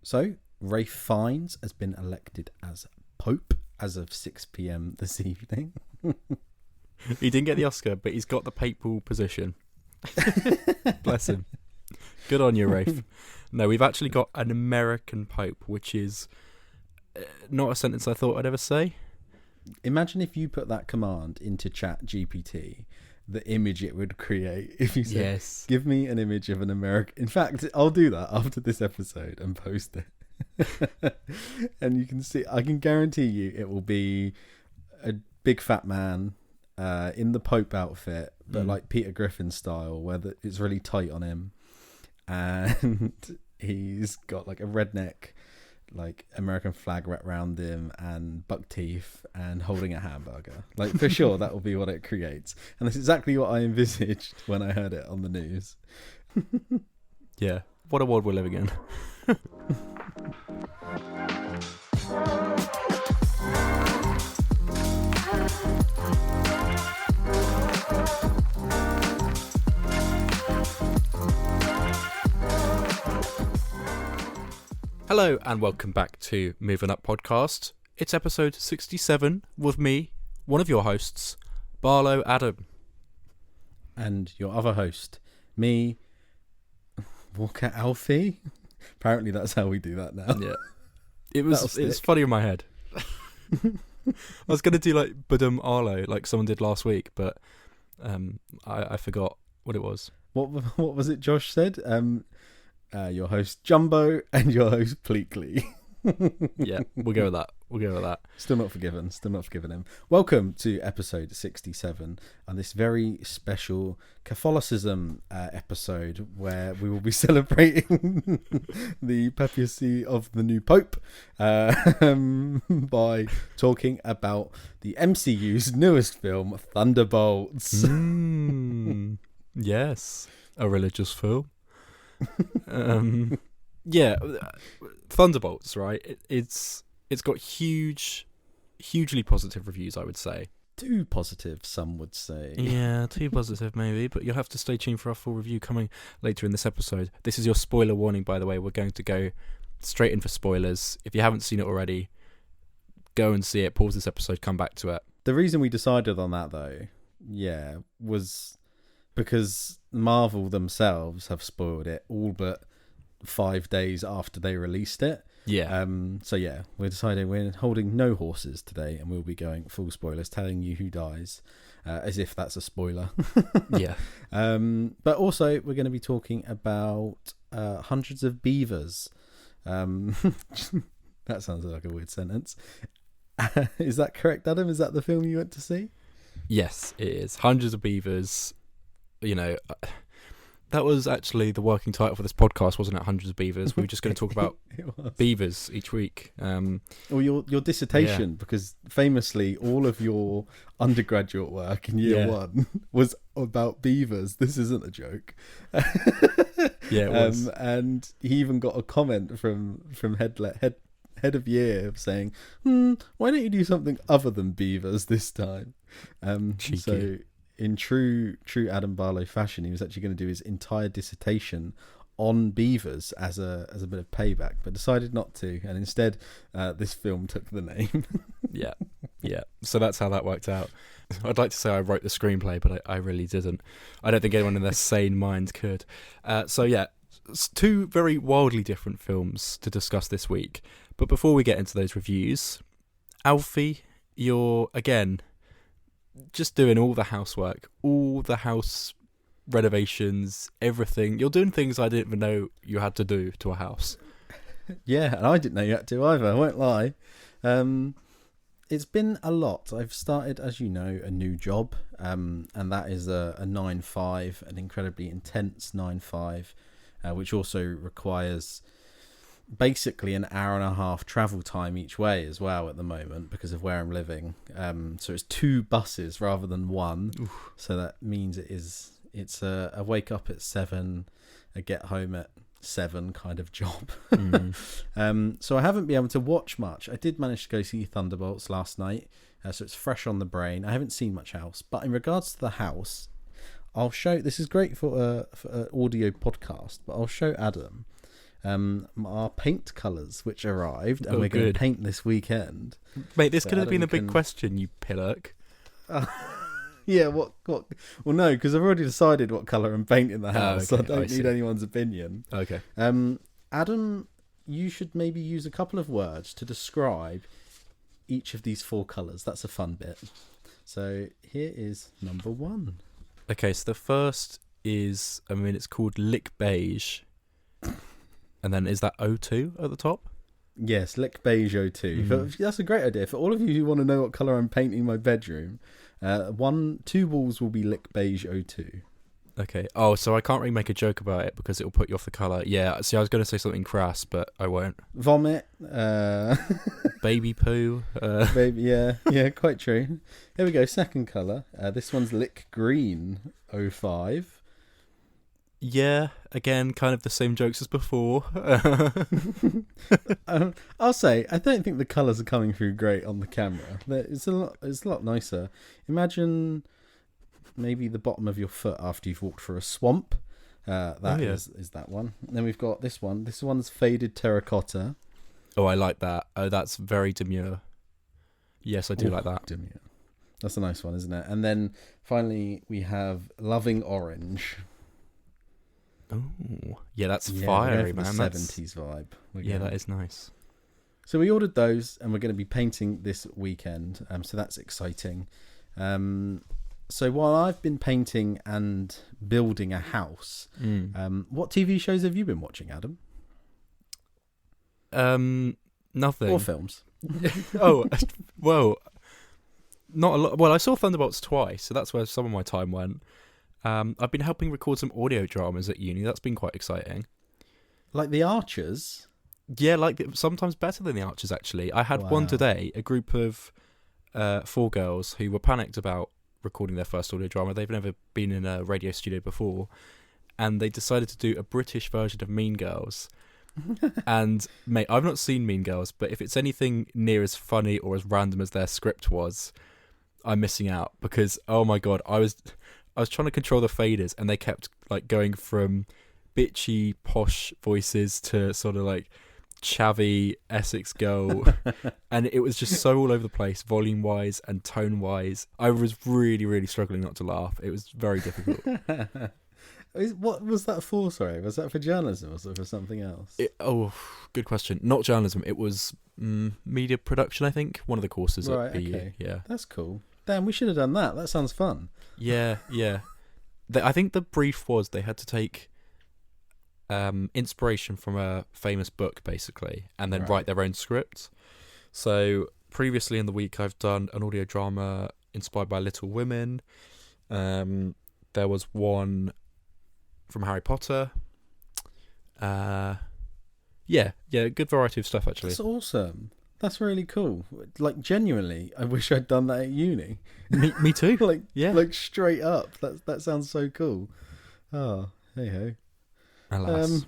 So, Ralph Fiennes has been elected as Pope as of 6 p.m. this evening. He didn't get the Oscar, but he's got the papal position. Bless him. Good on you, Rafe. No, we've actually got an American Pope, which is not a sentence I thought I'd ever say. Imagine if you put that command into Chat GPT, the image it would create if you said, Yes. give me an image of an American. In fact, I'll do that after this episode and post it. And you can see, I can guarantee you it will be a big fat man in the Pope outfit, but like Peter Griffin style, where it's really tight on him. And he's got like a redneck, like American flag wrapped around him and buck teeth and holding a hamburger. Like for sure that will be what it creates. And that's exactly what I envisaged when I heard it on the news. Yeah. What a world we're living in. Hello and welcome back to Moving Up Podcast. It's episode 67 with me, one of your hosts, Barlow Adam. And your other host, me, Walker Alfie. Apparently that's how we do that now. Yeah. It's funny in my head. I was going to do like Budum Arlo like someone did last week, but I forgot what it was. What was it Josh said? Your host Jumbo and your host Pleakley. Yeah, we'll go with that. Still not forgiven him. Welcome to episode 67 and this very special Catholicism episode where we will be celebrating the papacy of the new Pope by talking about the MCU's newest film, Thunderbolts. Yes, a religious film. Yeah, Thunderbolts, right? It's got hugely positive reviews, I would say. Too positive, some would say. Yeah, too positive maybe, but you'll have to stay tuned for our full review coming later in this episode. This is your spoiler warning, by the way. We're going to go straight in for spoilers. If you haven't seen it already, go and see it, pause this episode, come back to it. The reason we decided on that, though, was because Marvel themselves have spoiled it all but 5 days after they released it. Yeah. So yeah, we're deciding we're holding no horses today, and we'll be going full spoilers, telling you who dies, as if that's a spoiler. Yeah. But also we're going to be talking about Hundreds of Beavers. That sounds like a weird sentence. Is that correct, Adam? Is that the film you went to see? Yes, it is. Hundreds of Beavers. You know, that was actually the working title for this podcast, wasn't it? Hundreds of Beavers. We were just going to talk about beavers each week. Or your dissertation, because famously all of your undergraduate work in year one was about beavers. This isn't a joke. Yeah, it was. And he even got a comment from head of year saying, why don't you do something other than beavers this time? Cheeky. So in true Adam Barlow fashion, he was actually going to do his entire dissertation on beavers as a bit of payback, but decided not to, and instead this film took the name. Yeah. So that's how that worked out. I'd like to say I wrote the screenplay, but I really didn't. I don't think anyone in their sane mind could. So yeah, two very wildly different films to discuss this week. But before we get into those reviews, Alfie, you're again just doing all the housework, all the house renovations, everything. You're doing things I didn't even know you had to do to a house. Yeah, and I didn't know you had to either, I won't lie. It's been a lot. I've started, as you know, a new job, and that is a 9-5, an incredibly intense 9-5, which also requires basically an hour and a half travel time each way as well at the moment because of where I'm living. So it's 2 buses rather than 1. Oof. So that means it's a wake up at 7, a get home at 7 kind of job. So I haven't been able to watch much. I did manage to go see Thunderbolts last night, so it's fresh on the brain. I haven't seen much else, but in regards to the house, I'll show. This is great for an audio podcast, but I'll show Adam our paint colours, which arrived, and Oh, we're going good. to paint this weekend. Mate, this So could have been Adam a big can- question, you pillock. Yeah, what? Well, no, because I've already decided what colour I'm painting the house. So I okay, I don't need see. anyone's opinion. Okay. Adam, you should maybe use a couple of words to describe each of these 4 colours. That's a fun bit. So here is number 1. Okay, so the first is, it's called Lick Beige. And then is that O2 at the top? Yes, Lick Beige 02. Mhm. That's a great idea. For all of you who want to know what colour I'm painting my bedroom, 2 walls will be Lick Beige 02. Okay. Oh, so I can't really make a joke about it because it will put you off the colour. Yeah, see, I was going to say something crass, but I won't. Vomit. Baby poo. Maybe, yeah, quite true. Here we go, second colour. This one's Lick Green 05. Yeah, again, kind of the same jokes as before. I'll say, I don't think the colours are coming through great on the camera. It's a lot nicer. Imagine maybe the bottom of your foot after you've walked through a swamp. Is that one. And then we've got this one. This one's Faded Terracotta. Oh, I like that. Oh, that's very demure. Yes, I do like that. Demure. That's a nice one, isn't it? And then finally we have Loving Orange. Oh, yeah, that's Yeah, fiery, we're going for man. the That's 70s vibe. Yeah, that is nice. So we ordered those, and we're going to be painting this weekend. So that's exciting. So while I've been painting and building a house, what TV shows have you been watching, Adam? Nothing. Or films? Oh, well, not a lot. Well, I saw Thunderbolts twice, so that's where some of my time went. I've been helping record some audio dramas at uni. That's been quite exciting. Like The Archers? Yeah, sometimes better than The Archers, actually. I had one Wow. today, a group of 4 girls who were panicked about recording their first audio drama. They've never been in a radio studio before, and they decided to do a British version of Mean Girls. And, mate, I've not seen Mean Girls, but if it's anything near as funny or as random as their script was, I'm missing out. Because, oh my god, I was trying to control the faders, and they kept going from bitchy, posh voices to sort of chavvy Essex girl, and it was just so all over the place, volume wise and tone wise. I was really, really struggling not to laugh. It was very difficult. What was that for? Sorry, was that for journalism or was it for something else? Good question. Not journalism. It was media production, I think. One of the courses Right, at BU. okay. Yeah. That's cool. Damn, we should have done that. That sounds fun. Yeah. I think the brief was they had to take inspiration from a famous book, basically, and then write their own script. So previously in the week, I've done an audio drama inspired by Little Women. There was one from Harry Potter. Good variety of stuff, actually. That's awesome. That's really cool. Genuinely, I wish I'd done that at uni. Me too. Straight up. That sounds so cool. Oh, hey ho. Alas.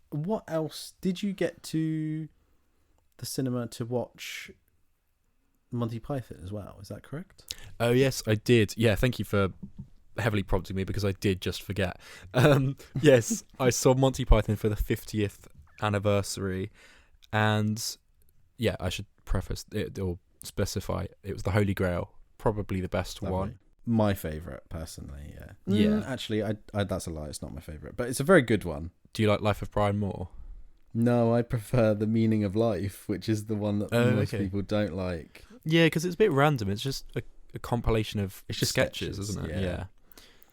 What else? Did you get to the cinema to watch Monty Python as well? Is that correct? Oh, yes, I did. Yeah, thank you for heavily prompting me because I did just forget. Yes, I saw Monty Python for the 50th anniversary, and yeah, I should preface it or specify it was the Holy Grail, probably the best Lovely. one. My favourite, personally, yeah. Yeah. Actually, I that's a lie. It's not my favourite, but it's a very good one. Do you like Life of Brian more? No, I prefer The Meaning of Life, which is the one that most people don't like. Yeah, because it's a bit random. It's just a compilation of It's just sketches, sketches, isn't it? yeah.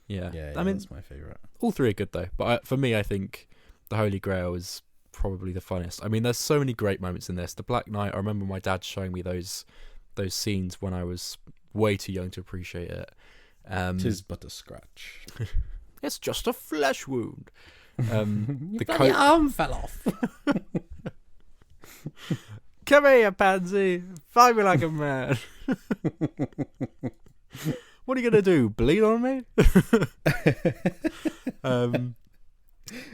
Yeah. I mean, that's my favourite. All 3 are good though, but for me, I think the Holy Grail is probably the funniest. I mean, there's so many great moments in this. The Black Knight. I remember my dad showing me those scenes when I was way too young to appreciate it. 'Tis but a scratch. It's just a flesh wound. The arm fell off. Come here, pansy. Fight me like a man. What are you gonna do? Bleed on me? And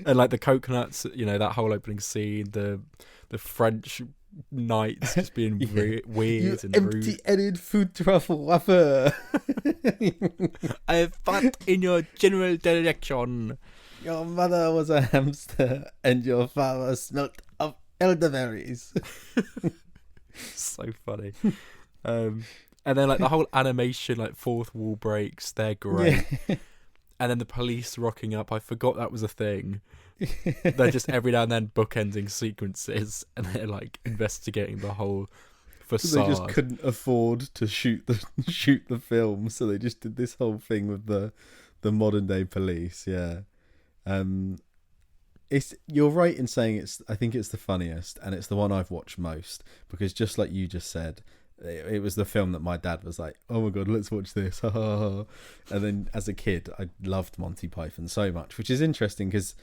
the coconuts, that whole opening scene, the French knights just being weird and rude. Empty-headed food truffle waffer. I fought in your general direction. Your mother was a hamster and your father smelt of elderberries. So funny. And then like the whole animation, like fourth wall breaks, they're great. Yeah. And then the police rocking up, I forgot that was a thing. They're just every now and then bookending sequences, and they're like investigating the whole facade. They just couldn't afford to shoot the film, so they just did this whole thing with the modern day police. Yeah, you're right in saying I think it's the funniest, and it's the one I've watched most, because just like you just said, it was the film that my dad was like, oh my god, let's watch this. And then as a kid, I loved Monty Python so much, which is interesting because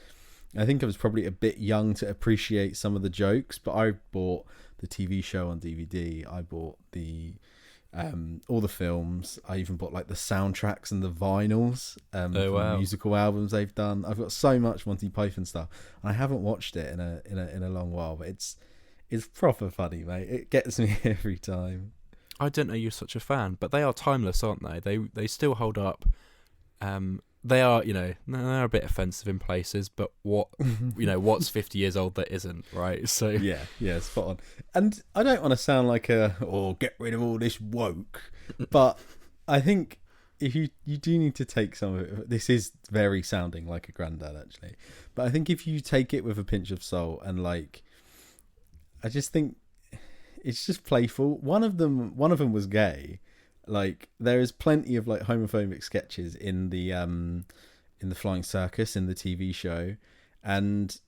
I think I was probably a bit young to appreciate some of the jokes, but I bought the TV show on DVD. I bought all the films. I even bought like the soundtracks and the vinyls from the musical albums they've done. I've got so much Monty Python stuff. I haven't watched it in a long while, but it's proper funny, mate. It gets me every time. I didn't know you're such a fan, but they are timeless, aren't they? They still hold up. They are, they're a bit offensive in places, but what's 50 years old that isn't, right? So yeah, spot on. And I don't want to sound like get rid of all this woke, but I think if you do need to take some of it. This is very sounding like a granddad, actually, but I think if you take it with a pinch of salt and like, I just think it's just playful. One of them was gay. Like, there is plenty of like homophobic sketches in the Flying Circus, in the TV show, and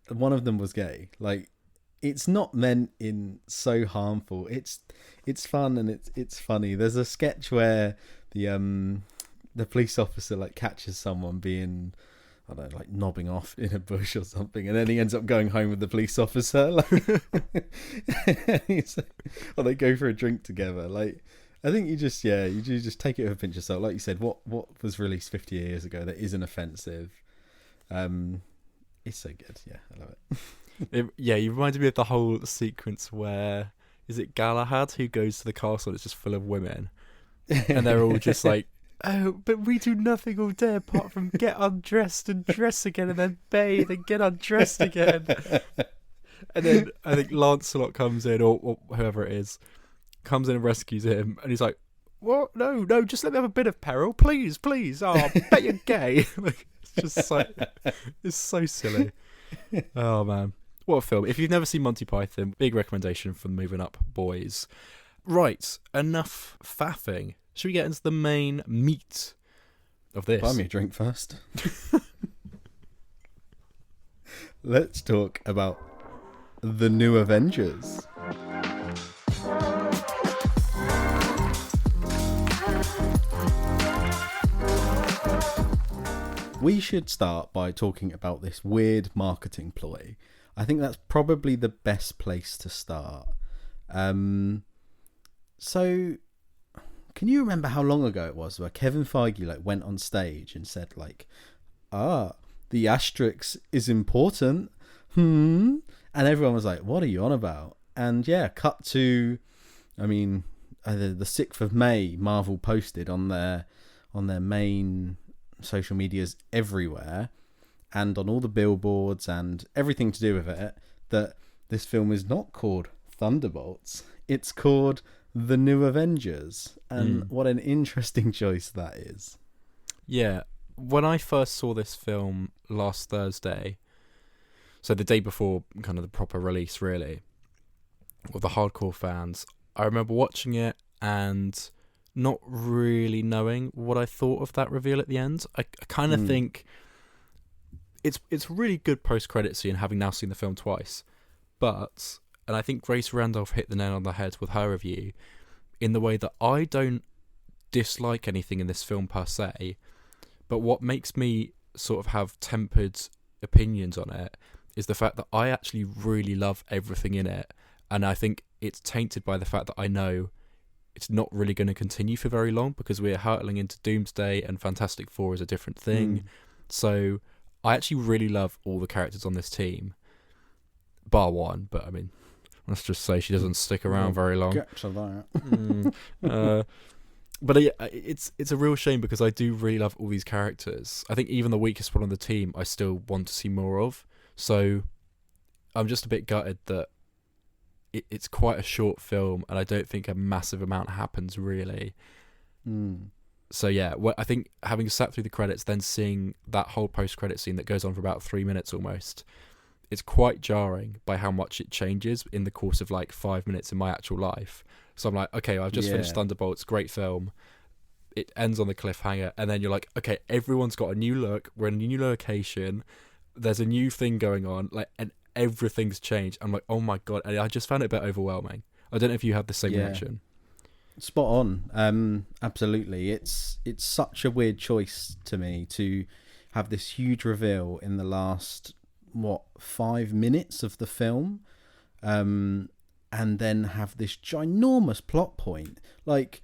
one of them was gay. Like, it's not meant in so harmful. It's fun and it's funny. There's a sketch where the police officer like catches someone being, I don't know, like knobbing off in a bush or something, and then he ends up going home with the police officer. Like, or they go for a drink together. Like, I think you just take it with a pinch of salt. Like you said, what was released 50 years ago that isn't offensive? It's so good. Yeah, I love it. You reminded me of the whole sequence where, is it Galahad who goes to the castle and it's just full of women, and they're all just like, oh, but we do nothing all day apart from get undressed and dress again and then bathe and get undressed again. And then I think Lancelot comes in, or whoever it is, comes in and rescues him, and he's like, what? No, just let me have a bit of peril, please. Oh, I bet you're gay. Like, it's just like, it's so silly. Oh man, what a film. If you've never seen Monty Python, big recommendation from Moving Up Boys. Right, enough faffing. Should we get into the main meat of this? Buy me a drink first. Let's talk about the new Avengers. We should start by talking about this weird marketing ploy. I think that's probably the best place to start. So, can you remember how long ago it was where Kevin Feige like went on stage and said like, the asterisk is important, and everyone was like, what are you on about? And yeah, cut to, I mean, the 6th of May, Marvel posted on their main social medias everywhere and on all the billboards and everything to do with it, that this film is not called Thunderbolts, it's called The New Avengers. And what an interesting choice that is. Yeah, when I first saw this film last Thursday, so the day before kind of the proper release really, with the hardcore fans, I remember watching it and not really knowing what I thought of that reveal at the end. I kind of think it's really good post-credit scene, having now seen the film twice. But, and I think Grace Randolph hit the nail on the head with her review, in the way that I don't dislike anything in this film per se, but what makes me sort of have tempered opinions on it is the fact that I actually really love everything in it, and I think it's tainted by the fact that I know it's not really going to continue for very long, because we're hurtling into Doomsday and Fantastic Four is a different thing. So I actually really love all the characters on this team, bar one, but I mean, let's just say she doesn't stick around very long. Get to that. But it's a real shame because I do really love all these characters. I think even the weakest one on the team, I still want to see more of. So I'm just a bit gutted that it's quite a short film, and I don't think a massive amount happens really. So yeah, I think having sat through the credits, then seeing that whole post-credit scene that goes on for about 3 minutes almost, it's quite jarring by how much it changes in the course of like 5 minutes in my actual life. So I'm like, okay, I've just finished Thunderbolts, great film. It ends on the cliffhanger, and then you're like, okay, everyone's got a new look. We're in a new location. There's a new thing going on, like, and everything's changed. I'm like, oh my god! And I just found it a bit overwhelming. I don't know if you had the same reaction. Spot on. Absolutely. It's such a weird choice to me to have this huge reveal in the last 5 minutes of the film, and then have this ginormous plot point. Like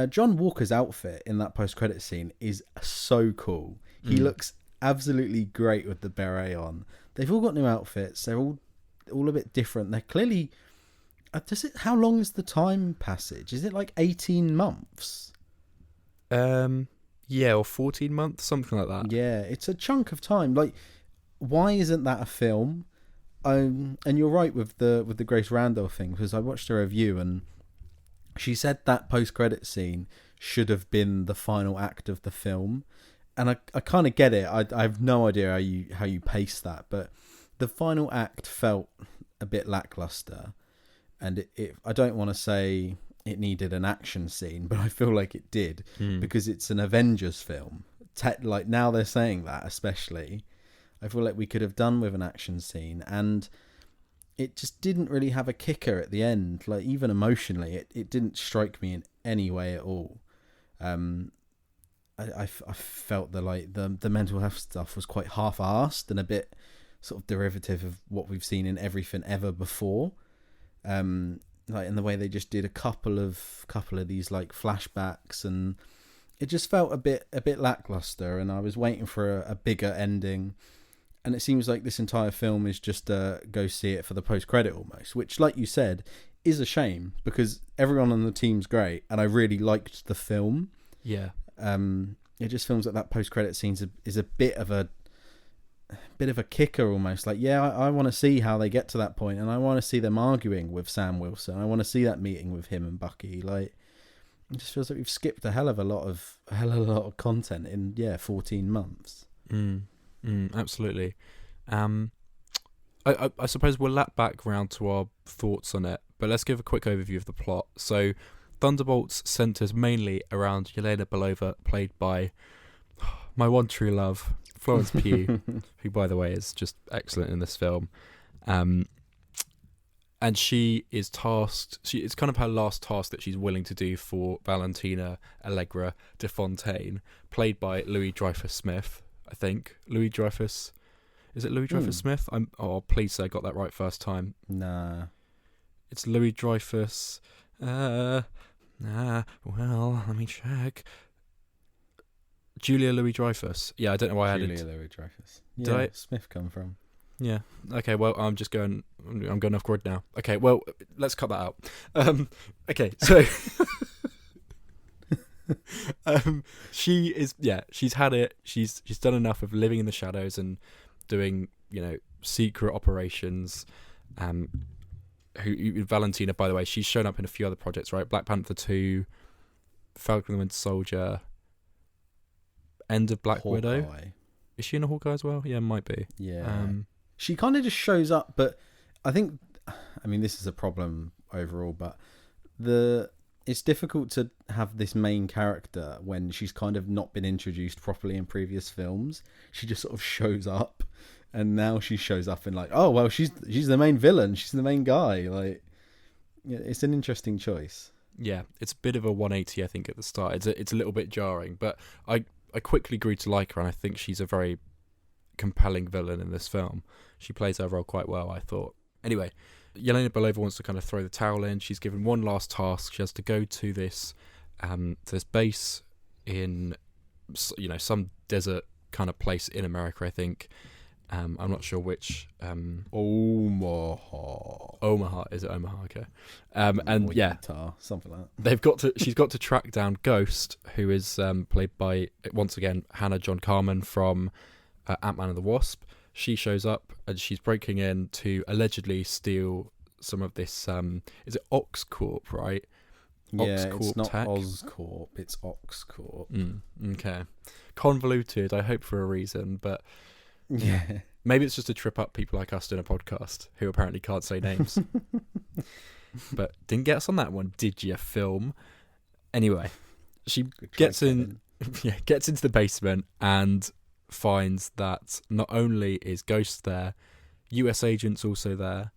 John Walker's outfit in that post-credit scene is so cool. He looks absolutely great with the beret on. They've all got new outfits. They're all a bit different. They're clearly. How long is the time passage? Is it like 18 months? Yeah, or 14 months, something like that. Yeah, it's a chunk of time. Like, why isn't that a film? And you're right with the Grace Randall thing, because I watched a review and she said that post-credit scene should have been the final act of the film. And I kind of get it. I have no idea how you pace that, but the final act felt a bit lackluster. And I don't want to say it needed an action scene, but I feel like it did because it's an Avengers film. Like now they're saying that, especially. I feel like we could have done with an action scene, and it just didn't really have a kicker at the end. Like even emotionally, it didn't strike me in any way at all. I felt the mental health stuff was quite half-assed and a bit sort of derivative of what we've seen in everything ever before. Like in the way they just did a couple of these like flashbacks, and it just felt a bit lackluster, and I was waiting for a bigger ending, and it seems like this entire film is just go see it for the post-credit almost, which like you said is a shame because everyone on the team's great and I really liked the film. It just feels like that post-credit scene is a bit of a kicker almost. Like, I want to see how they get to that point, and I want to see them arguing with Sam Wilson. I want to see that meeting with him and Bucky. Like, it just feels like we've skipped a hell of a lot of content in 14 months. Absolutely. I suppose we'll lap back round to our thoughts on it, but let's give a quick overview of the plot. So Thunderbolts centres mainly around Yelena Belova, played by my one true love, Florence Pugh, who, by the way, is just excellent in this film. And she is tasked... It's kind of her last task that she's willing to do for Valentina Allegra de Fontaine, played by Louis Dreyfus-Smith, I think. Louis Dreyfus... Is it Louis Dreyfus-Smith? Please say I got that right first time. Nah. It's Louis Dreyfus... well, let me check... Julia Louis-Dreyfus. Yeah, I don't know why I added... Julia Louis-Dreyfus. Yeah, Smith come from? Yeah. Okay, well, I'm going off grid now. Okay, well, let's cut that out. Okay, so... she is... Yeah, she's had it. She's done enough of living in the shadows and doing, secret operations. Valentina, by the way, she's shown up in a few other projects, right? Black Panther 2, Falcon and the Winter Soldier... End of Black Widow. Is she in a Hawkeye as well? Yeah, might be. Yeah. She kind of just shows up, but I think, this is a problem overall, but it's difficult to have this main character when she's kind of not been introduced properly in previous films. She just sort of shows up, and now she shows up and like, oh, well, she's the main villain. She's the main guy. Like, it's an interesting choice. Yeah, it's a bit of a 180, I think, at the start. It's a little bit jarring, but I quickly grew to like her, and I think she's a very compelling villain in this film. She plays her role quite well, I thought. Anyway, Yelena Belova wants to kind of throw the towel in. She's given one last task. She has to go to this base in, some desert kind of place in America, I think. I'm not sure which. Omaha. Omaha. Is it Omaha? Okay. And or yeah, Utah, something like that. she's got to track down Ghost, who is played by, once again, Hannah John Carmen from Ant-Man and the Wasp. She shows up and she's breaking in to allegedly steal some of this. Is it Oxcorp, right? Yeah, Oxcorp it's not tech? Oscorp, it's Oxcorp. Okay. Convoluted, I hope for a reason, but Yeah. maybe it's just to trip up people like us doing a podcast who apparently can't say names. But didn't get us on that one, did you, film? Anyway, she gets into the basement and finds that not only is Ghost there, US agent's also there,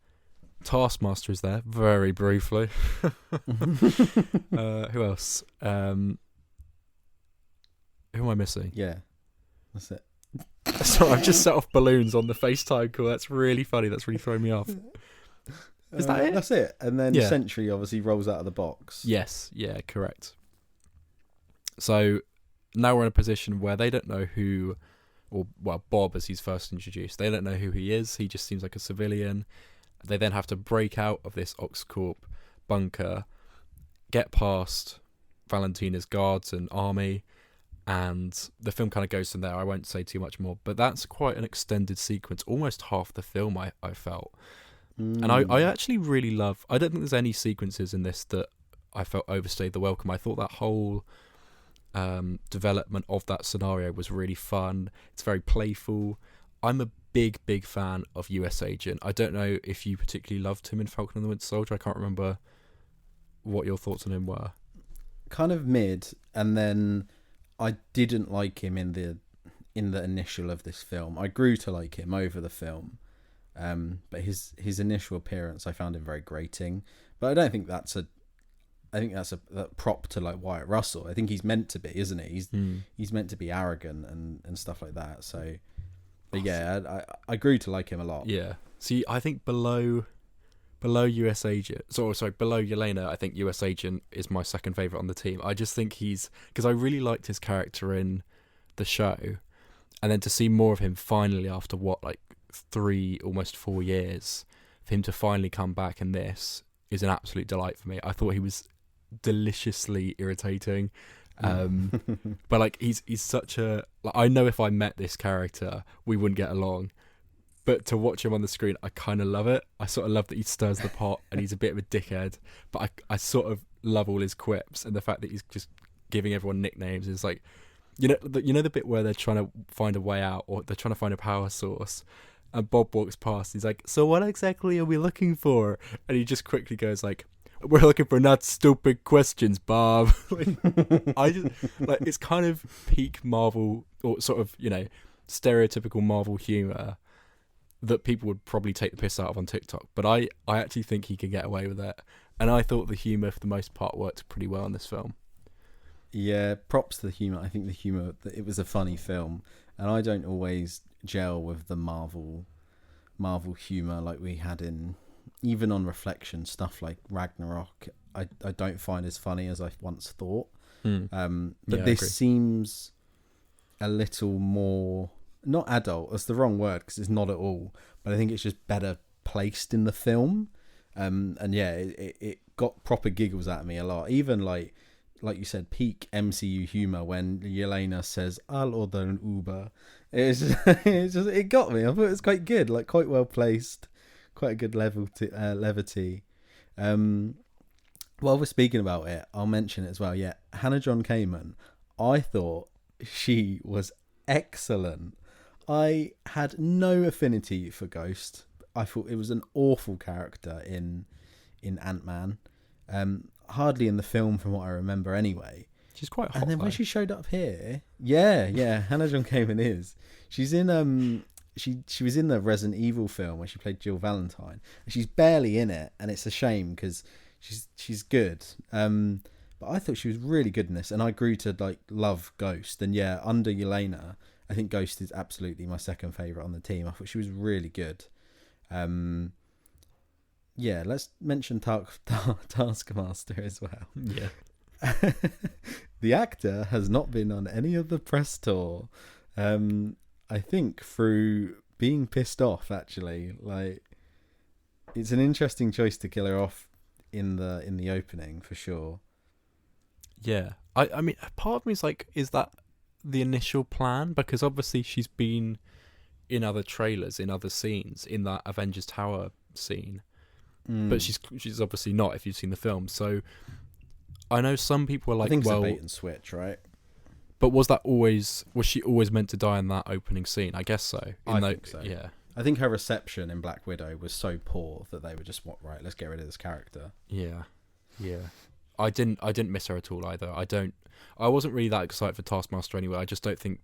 Taskmaster is there, very briefly. Who else? Who am I missing? Yeah, that's it. Sorry, I've just set off balloons on the FaceTime call. That's really funny. That's really throwing me off. Is that it? That's it. And then Sentry obviously rolls out of the box. Yes, yeah, correct. So now we're in a position where they don't know who, or well, Bob, as he's first introduced, they don't know who he is. He just seems like a civilian. They then have to break out of this Oxcorp bunker, get past Valentina's guards and army, and the film kind of goes from there. I won't say too much more, but that's quite an extended sequence, almost half the film, I felt. And I actually really love, I don't think there's any sequences in this that I felt overstayed the welcome. I thought that whole development of that scenario was really fun. It's very playful. I'm a big fan of US Agent. I don't know if you particularly loved him in Falcon and the Winter Soldier. I can't remember what your thoughts on him were. Kind of mid, and then I didn't like him in the initial of this film. I grew to like him over the film, but his initial appearance I found him very grating. But I don't think that's a prop to like Wyatt Russell. I think he's meant to be, isn't he? He's meant to be arrogant and stuff like that. So. But yeah, I grew to like him a lot. Yeah. See, I think below US Agent, below Yelena, I think US Agent is my second favourite on the team. I just think because I really liked his character in the show, and then to see more of him finally after like 3, almost 4 years, for him to finally come back in this is an absolute delight for me. I thought he was deliciously irritating. But like he's such a, like, I know if I met this character we wouldn't get along, but to watch him on the screen I kind of love it. I sort of love that he stirs the pot and he's a bit of a dickhead, but I sort of love all his quips, and the fact that he's just giving everyone nicknames is like, you know the bit where they're trying to find a way out, or they're trying to find a power source, and Bob walks past, he's like, so what exactly are we looking for? And he just quickly goes like, we're looking for not stupid questions, Bob. It's kind of peak Marvel, or sort of, stereotypical Marvel humor that people would probably take the piss out of on TikTok. But I actually think he can get away with it. And I thought the humor, for the most part, worked pretty well in this film. Yeah, props to the humor. I think it was a funny film. And I don't always gel with the Marvel humor like we had in... Even on reflection, stuff like Ragnarok, I don't find as funny as I once thought. But this seems a little more, not adult, that's the wrong word because it's not at all, but I think it's just better placed in the film. And yeah, it got proper giggles out of me a lot. Even like you said, peak MCU humor when Yelena says, I'll order an Uber. It got me. I thought it was quite good, like quite well placed. Quite a good level to levity. While we're speaking about it, I'll mention it as well. Yeah, Hannah John Kamen, I thought she was excellent. I had no affinity for Ghost. I thought it was an awful character in Ant-Man. Hardly in the film from what I remember anyway. She's quite hot. And then when she showed up here, yeah, Hannah John Kamen is. She's in She was in the Resident Evil film where she played Jill Valentine. And she's barely in it, and it's a shame because she's good. But I thought she was really good in this, and I grew to like love Ghost. And yeah, under Yelena, I think Ghost is absolutely my second favourite on the team. I thought she was really good. Yeah, let's mention Taskmaster as well. Yeah. The actor has not been on any of the press tour. I think through being pissed off, actually. Like, It's an interesting choice to kill her off in the opening for sure. Yeah. I mean, part of me is like, is that the initial plan? Because obviously she's been in other trailers, in other scenes, in that Avengers Tower scene. But she's obviously not, if you've seen the film. So I know some people are like, I think it's well, a bait and switch, right? but was she always meant to die in that opening scene? I guess so. I think so. Yeah. I think her reception in Black Widow was so poor that they were just, right, let's get rid of this character. Yeah. I didn't miss her at all either. I wasn't really that excited for Taskmaster anyway. I just don't think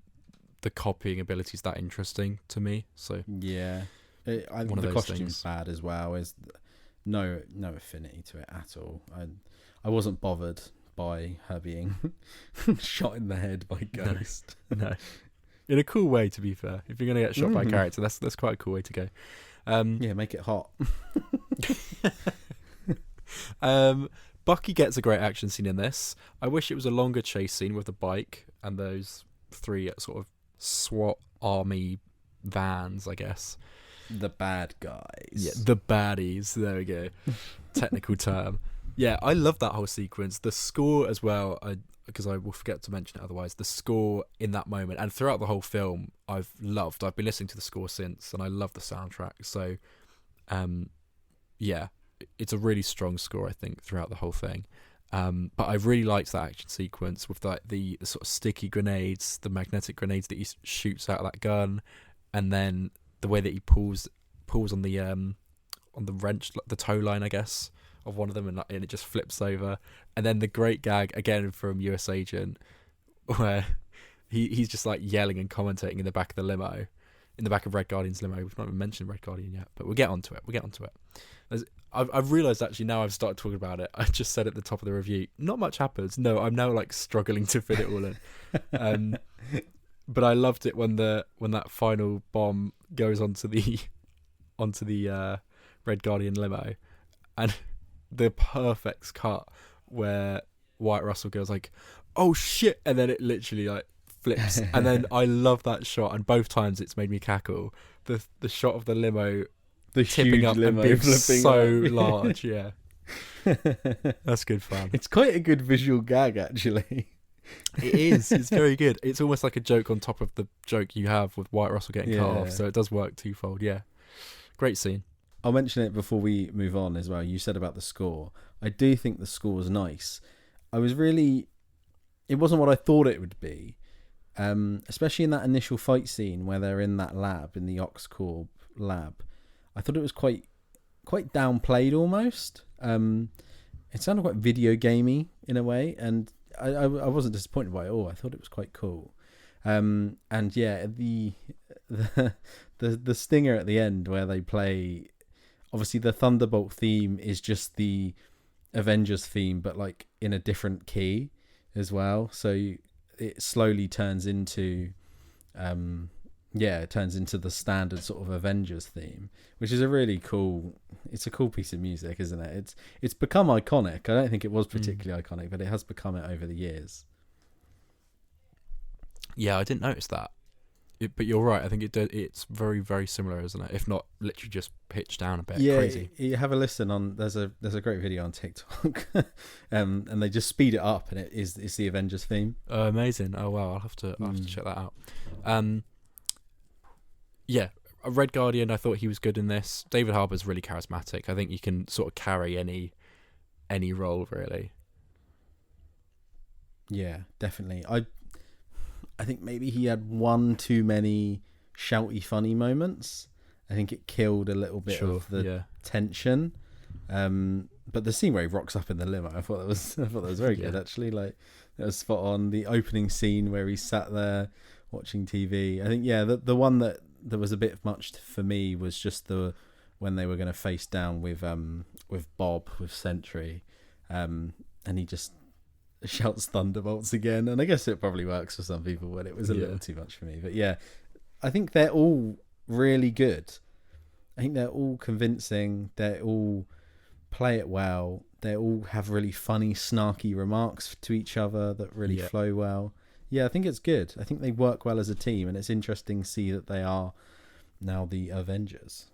the copying ability is that interesting to me. So yeah, the costume's bad as well. Is no affinity to it at all. I wasn't bothered by her being shot in the head by Ghost. No. In a cool way, to be fair. If you're gonna get shot by a character, that's quite a cool way to go. Yeah, make it hot. Bucky gets a great action scene in this. I wish it was a longer chase scene with the bike and those 3 sort of SWAT army vans, I guess. The bad guys. Yeah, the baddies. There we go. Technical term. Yeah, I love that whole sequence. The score as well, because I will forget to mention it otherwise. The score in that moment and throughout the whole film, I've loved. I've been listening to the score since, and I love the soundtrack. So, yeah, it's a really strong score, I think, throughout the whole thing. But I really liked that action sequence with the sort of sticky grenades, the magnetic grenades that he shoots out of that gun, and then the way that he pulls on the wrench, the tow line, I guess, of one of them, and it just flips over. And then the great gag again from US Agent, where he's just like yelling and commentating in the back of the limo, in the back of Red Guardian's limo. We've not even mentioned Red Guardian yet, but we'll get onto it. I've realised actually now I've started talking about it. I just said at the top of the review, not much happens. No, I'm now like struggling to fit it all in. But I loved it when that final bomb goes onto the Red Guardian limo, and the perfect cut where Wyatt Russell goes like, "Oh shit," and then it literally like flips, and then I love that shot, and both times it's made me cackle. The shot of the limo. The tipping up and being so up. large, yeah. That's good fun. It's quite a good visual gag, actually. It is. It's very good. It's almost like a joke on top of the joke you have with Wyatt Russell getting cut off, so it does work twofold, yeah. Great scene. I'll mention it before we move on as well. You said about the score. I do think the score was nice. It wasn't what I thought it would be, especially in that initial fight scene where they're in that lab, in the Oxcorp lab. I thought it was quite downplayed almost. It sounded quite video gamey in a way, and I wasn't disappointed by it at all. I thought it was quite cool. And yeah, the stinger at the end where they play, obviously the Thunderbolt theme is just the Avengers theme, but like in a different key as well. So it slowly turns into the standard sort of Avengers theme, which is it's a cool piece of music, isn't it? It's become iconic. I don't think it was particularly iconic, but it has become it over the years. Yeah, I didn't notice that. But you're right. I think it's very, very similar, isn't it? If not literally just pitched down a bit. Yeah, crazy. You have a listen on. There's a great video on TikTok, and they just speed it up, and it's the Avengers theme. Amazing! Oh wow, I'll have to check that out. Yeah, a Red Guardian. I thought he was good in this. David Harbour's really charismatic. I think you can sort of carry any role really. Yeah, definitely. I think maybe he had one too many shouty funny moments. I think it killed a little bit of the tension. But the scene where he rocks up in the limo, I thought that was very good actually. Like, that was spot on. The opening scene where he sat there watching TV. I think the one that was a bit much for me was just when they were going to face down with Bob with Sentry, and he just shouts Thunderbolts again, and I guess it probably works for some people, but it was a little too much for me. But yeah, I think they're all really good. I think they're all convincing. They all play it well. They all have really funny, snarky remarks to each other that really flow well. Yeah, I think it's good. I think they work well as a team, and it's interesting to see that they are now the Avengers.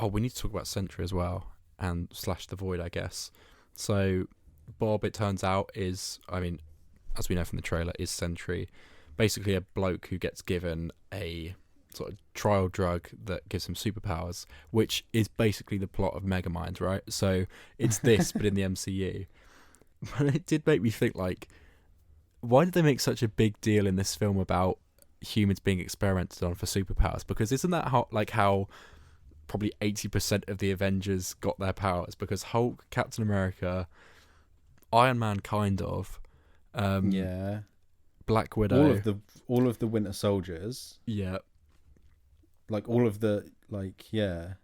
we need to talk about Sentry as well, and slash the Void, I guess. So Bob, it turns out, is, I mean, as we know from the trailer, is Sentry, basically a bloke who gets given a sort of trial drug that gives him superpowers, which is basically the plot of Megamind, right? So it's this, but in the MCU. But it did make me think, like, why did they make such a big deal in this film about humans being experimented on for superpowers? Because isn't that how probably 80% of the Avengers got their powers? Because Hulk, Captain America, Iron Man, kind of, yeah, Black Widow, all of the Winter Soldiers, yeah, like all of the, like, yeah,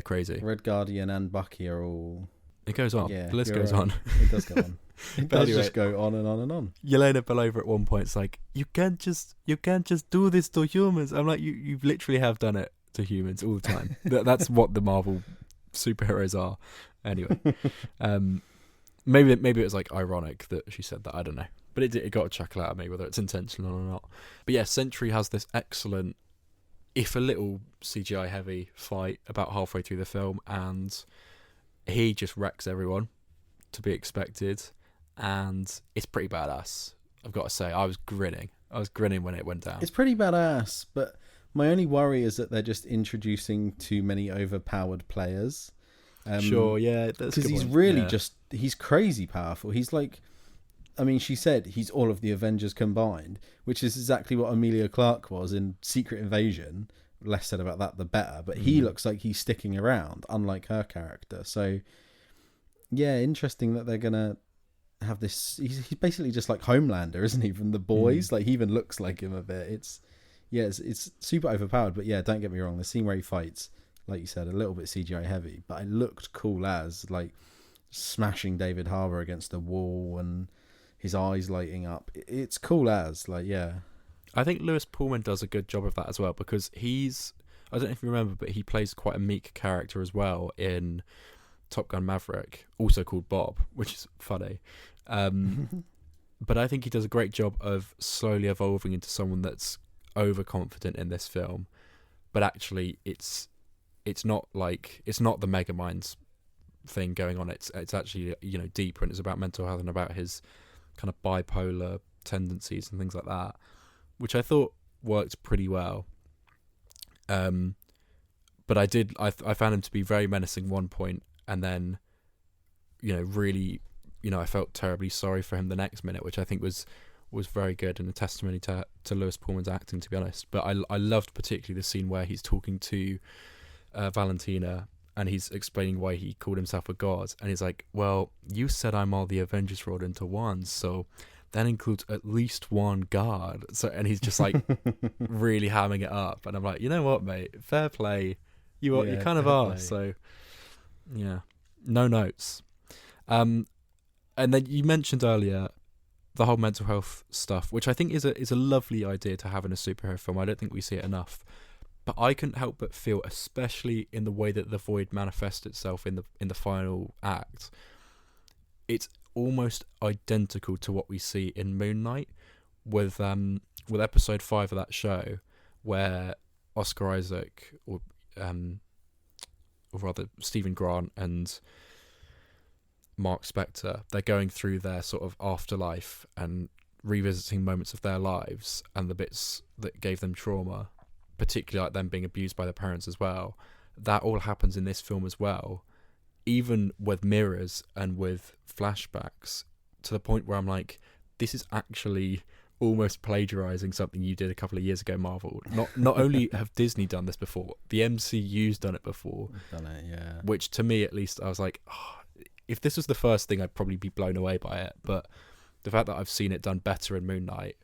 crazy. Red Guardian and Bucky are all. It goes on. Yeah, The list you're goes right. on. It does go on. It But does anyway, just go on and on and on. Yelena Belova at one point is like, you can't just do this to humans. I'm like, you literally have done it to humans all the time. That's what the Marvel superheroes are. Anyway, maybe it was like ironic that she said that. I don't know, but it got a chuckle out of me, whether it's intentional or not. But yeah, Sentry has this excellent, if a little CGI heavy, fight about halfway through the film, and he just wrecks everyone, to be expected, and it's pretty badass. I've got to say, I was grinning when it went down. It's pretty badass, but my only worry is that they're just introducing too many overpowered players. Sure, yeah, that's because he's really he's crazy powerful. He's like, I mean, she said he's all of the Avengers combined, which is exactly what Emilia Clarke was in Secret Invasion. Less said about that, the better. But he looks like he's sticking around, unlike her character. So, yeah, interesting that they're gonna have this. He's basically just like Homelander, isn't he? From The Boys, like he even looks like him a bit. It's super overpowered. But yeah, don't get me wrong. The scene where he fights, like you said, a little bit CGI heavy, but it looked cool as, like, smashing David Harbour against the wall and his eyes lighting up. It's cool as, like, yeah. I think Lewis Pullman does a good job of that as well, because I don't know if you remember, but he plays quite a meek character as well in Top Gun Maverick, also called Bob, which is funny. But I think he does a great job of slowly evolving into someone that's overconfident in this film, but actually it's not the Megaminds thing going on. It's actually, you know, deeper, and it's about mental health and about his kind of bipolar tendencies and things like that, which I thought worked pretty well. But I found him to be very menacing one point, and then, you know, really, you know, I felt terribly sorry for him the next minute, which I think was very good and a testimony to Lewis Pullman's acting, to be honest. But I loved particularly the scene where he's talking to Valentina, and he's explaining why he called himself a god, and he's like, well, you said I'm all the Avengers rolled into one, so that includes at least one god. So, and he's just like really hamming it up, and I'm like, you know what, mate, fair play, you kind of are play. So yeah, no notes. And then you mentioned earlier the whole mental health stuff, which I think is a lovely idea to have in a superhero film. I don't think we see it enough. But I couldn't help but feel, especially in the way that the Void manifests itself in the final act, it's almost identical to what we see in Moon Knight with episode 5 of that show, where Oscar Isaac, or rather Stephen Grant and Mark Spector, they're going through their sort of afterlife and revisiting moments of their lives and the bits that gave them trauma, particularly like them being abused by their parents as well. That all happens in this film as well, even with mirrors and with flashbacks, to the point where I'm like, this is actually almost plagiarizing something you did a couple of years ago, Marvel. Not only have Disney done this before, the MCU's done it before. Done it, yeah. Which, to me at least, I was like, oh, if this was the first thing, I'd probably be blown away by it. But the fact that I've seen it done better in Moon Knight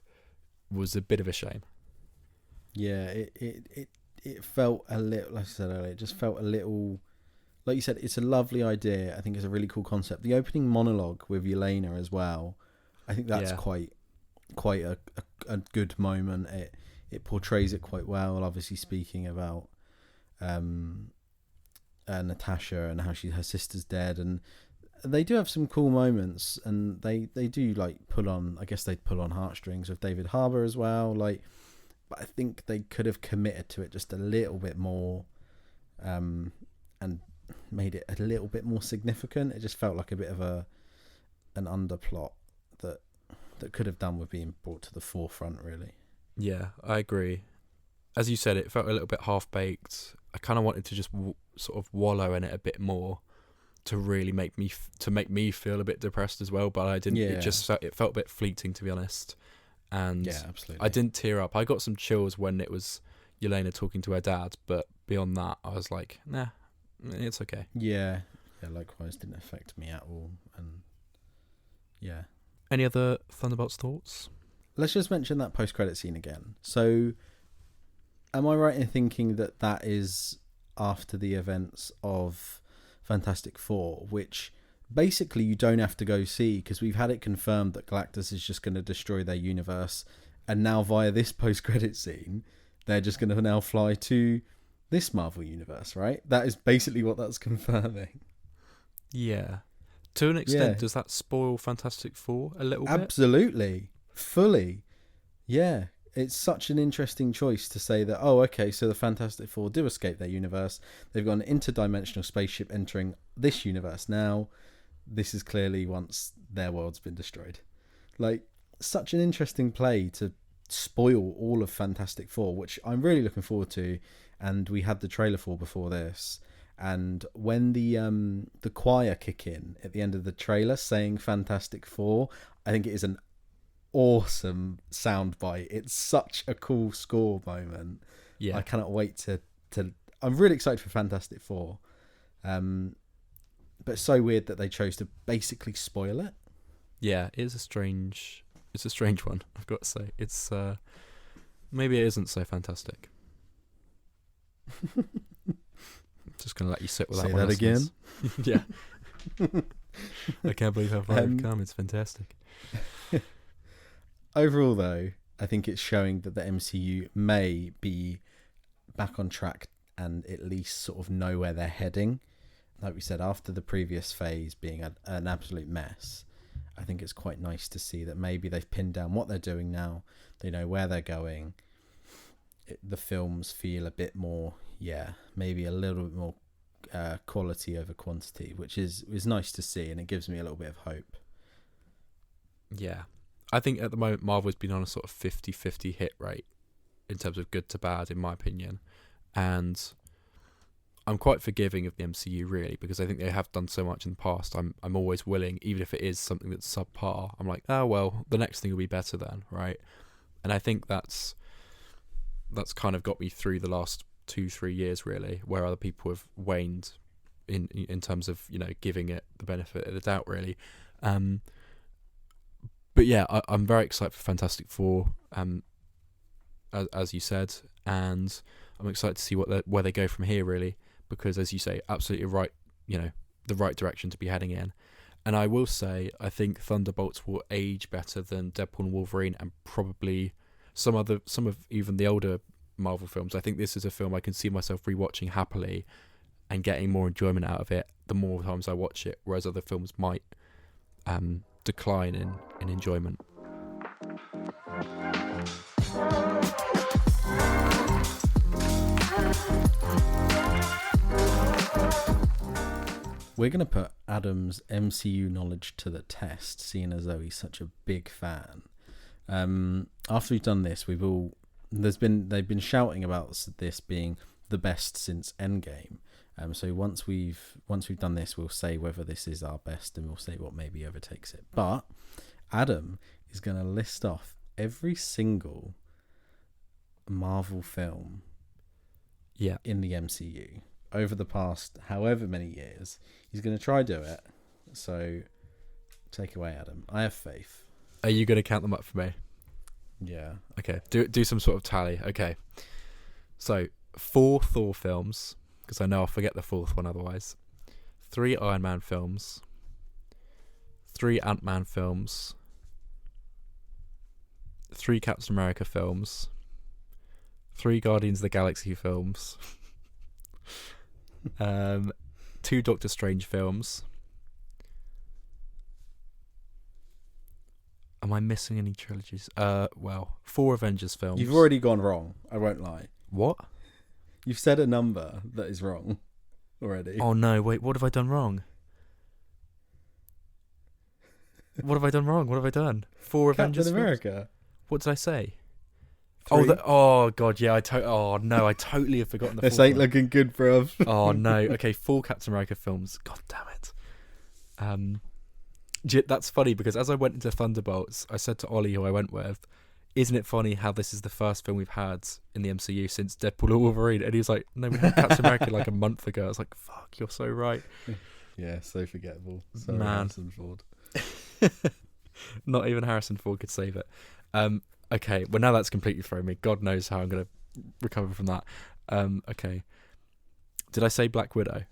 was a bit of a shame. Yeah, it felt a little, like I said earlier, it just felt a little, like you said, it's a lovely idea. I think it's a really cool concept. The opening monologue with Yelena as well, I think that's quite a good moment. It portrays it quite well, obviously speaking about Natasha and how her sister's dead, and they do have some cool moments, and they do like pull on, I guess they'd pull on heartstrings with David Harbour as well, like, but I think they could have committed to it just a little bit more. and made it a little bit more significant. It just felt like a bit of an underplot that could have done with being brought to the forefront, really. Yeah, I agree. As you said, it felt a little bit half-baked. I kind of wanted to just sort of wallow in it a bit more to really make me feel a bit depressed as well, but I didn't. Yeah. It felt a bit fleeting, to be honest. And Yeah, absolutely. I didn't tear up. I got some chills when it was Yelena talking to her dad, but beyond that, I was like, nah, it's okay. Yeah, likewise, didn't affect me at all. And yeah. Any other Thunderbolts thoughts? Let's just mention that post-credit scene again. So, am I right in thinking that is after the events of Fantastic Four, which basically you don't have to go see, because we've had it confirmed that Galactus is just going to destroy their universe, and now via this post-credit scene, they're just going to now fly to this Marvel universe, right? That is basically what that's confirming. Yeah. To an extent, Yeah. does that spoil Fantastic Four a little bit? Absolutely. Fully. Yeah. It's such an interesting choice to say that, oh, okay, so the Fantastic Four do escape their universe. They've got an interdimensional spaceship entering this universe now. This is clearly once their world's been destroyed. Like, such an interesting play to spoil all of Fantastic Four, which I'm really looking forward to. And we had the trailer for before this. And when the choir kick in at the end of the trailer saying Fantastic Four, I think it is an awesome soundbite. It's such a cool score moment. Yeah. I cannot wait to I'm really excited for Fantastic Four. But it's so weird that they chose to basically spoil it. Yeah, it's a strange one, I've got to say. It's maybe it isn't so fantastic. Just gonna let you sit with Say that one. that again. Yeah. I can't believe how far we've come. It's fantastic. Overall, though, I think it's showing that the MCU may be back on track and at least sort of know where they're heading. Like we said, after the previous phase being an absolute mess, I think it's quite nice to see that maybe they've pinned down what they're doing now. They know where they're going. The films feel a bit more, maybe a little bit more quality over quantity, which is nice to see, and it gives me a little bit of hope. Yeah. I think at the moment Marvel's been on a sort of 50-50 hit rate in terms of good to bad, in my opinion. And I'm quite forgiving of the MCU, really, because I think they have done so much in the past. I'm always willing, even if it is something that's subpar, I'm like, oh, well, the next thing will be better then, right? And I think that's kind of got me through the last 2-3 years, really, where other people have waned in terms of, giving it the benefit of the doubt, really. But yeah, I'm very excited for Fantastic Four, as you said, and I'm excited to see where they go from here, really, because, as you say, absolutely right, the right direction to be heading in. And I will say, I think Thunderbolts will age better than Deadpool and Wolverine, and probably some of even the older Marvel films. I think this is a film I can see myself rewatching happily and getting more enjoyment out of it the more times I watch it, whereas other films might decline in enjoyment. We're going to put Adam's MCU knowledge to the test, seeing as though he's such a big fan. After we've done this, they've been shouting about this being the best since Endgame. So once we've done this, we'll say whether this is our best, and we'll say what maybe overtakes it. But Adam is going to list off every single Marvel film in the MCU over the past however many years. He's going to try do it. So take away, Adam. I have faith. Are you going to count them up for me? Yeah. Okay. Do some sort of tally. Okay. So 4 Thor films, because I know I'll forget the 4th one otherwise. 3 Iron Man films. 3 Ant-Man films. 3 Captain America films. 3 Guardians of the Galaxy films. 2 Doctor Strange films. Am I missing any trilogies? 4 Avengers films. You've already gone wrong. I won't lie. What? You've said a number that is wrong already. Oh no, wait, what have I done wrong? What have I done wrong? What have I done? 4 Avengers Captain films? America. What did I say? 3. Oh god, yeah, oh no, I totally have forgotten the This fourth ain't one. looking good, bruv. Oh no, okay, 4 Captain America films. God damn it. That's funny because as I went into Thunderbolts, I said to Ollie, who I went with, isn't it funny how this is the first film we've had in the MCU since Deadpool or Wolverine? And he was like, no, we had Captain America like a month ago. I was like, fuck, you're so right. Yeah, so forgettable. So Man. Harrison Ford. Not even Harrison Ford could save it. Okay, well now that's completely thrown me. God knows how I'm going to recover from that. Okay. Did I say Black Widow?